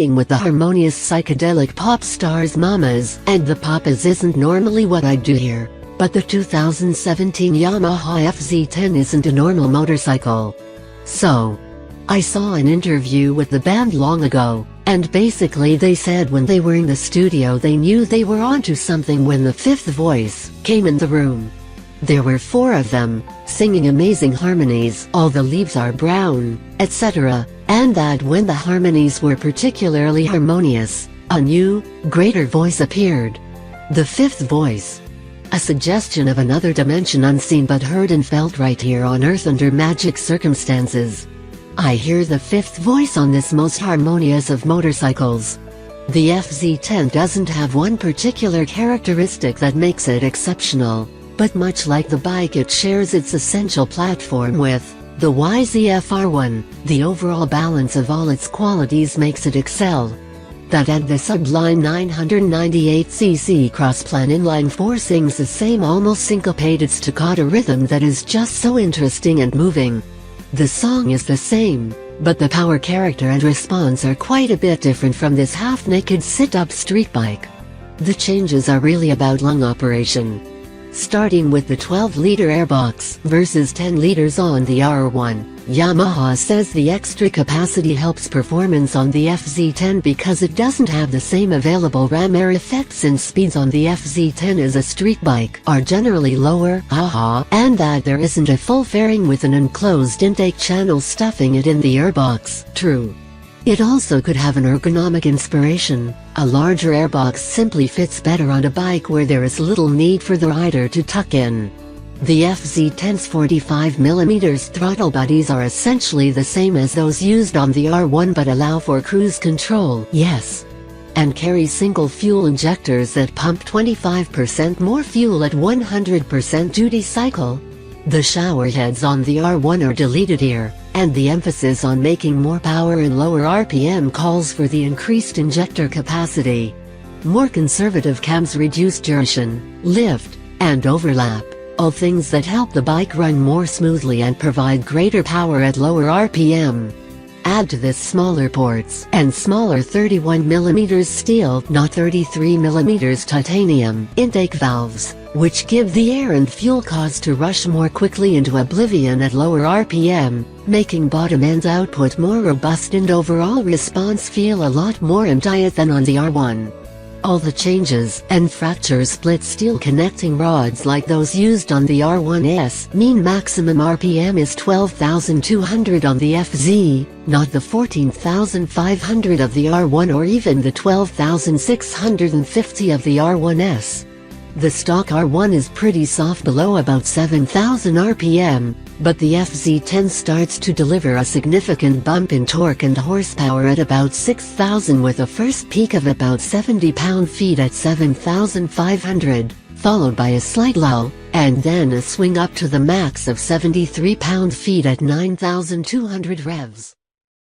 starting with the harmonious psychedelic pop stars Mamas, and the Papas isn't normally what I do here. But the 2017 Yamaha FZ-10 isn't a normal motorcycle. So, I saw an interview with the band long ago, and basically they said when they were in the studio they knew they were onto something when the fifth voice came in the room. There were 4 of them, singing amazing harmonies, all the leaves are brown, etc., and that when the harmonies were particularly harmonious, a new, greater voice appeared. The fifth voice. A suggestion of another dimension unseen but heard and felt right here on Earth under magic circumstances. I hear the fifth voice on this most harmonious of motorcycles. The FZ-10 doesn't have one particular characteristic that makes it exceptional, but much like the bike it shares its essential platform with the YZF-R1, the overall balance of all its qualities makes it excel. That and the sublime 998cc crossplan inline 4 sings the same almost syncopated staccato rhythm that is just so interesting and moving. The song is the same, but the power character and response are quite a bit different from this half-naked sit-up street bike. The changes are really about lung operation. Starting with the 12-liter airbox versus 10 liters on the R1, Yamaha says the extra capacity helps performance on the FZ-10 because it doesn't have the same available ram air effects and speeds on the FZ-10 as a street bike are generally lower, and that there isn't a full fairing with an enclosed intake channel stuffing it in the airbox. True. It also could have an ergonomic inspiration. A larger airbox simply fits better on a bike where there is little need for the rider to tuck in. The FZ-10's 45mm throttle bodies are essentially the same as those used on the R1 but allow for cruise control, yes, and carry single fuel injectors that pump 25% more fuel at 100% duty cycle. The shower heads on the R1 are deleted here, and the emphasis on making more power and lower RPM calls for the increased injector capacity. More conservative cams reduce duration, lift, and overlap, all things that help the bike run more smoothly and provide greater power at lower RPM. Add to this smaller ports and smaller 31mm steel, not 33mm titanium, intake valves, which give the air and fuel cause to rush more quickly into oblivion at lower RPM, making bottom-end output more robust and overall response feel a lot more immediate than on the R1. All the changes and fracture split steel connecting rods like those used on the R1S mean maximum RPM is 12,200 on the FZ, not the 14,500 of the R1 or even the 12,650 of the R1S. The stock R1 is pretty soft below about 7,000 RPM, but the FZ-10 starts to deliver a significant bump in torque and horsepower at about 6,000 with a first peak of about 70 pound-feet at 7,500, followed by a slight lull, and then a swing up to the max of 73 pound-feet at 9,200 revs.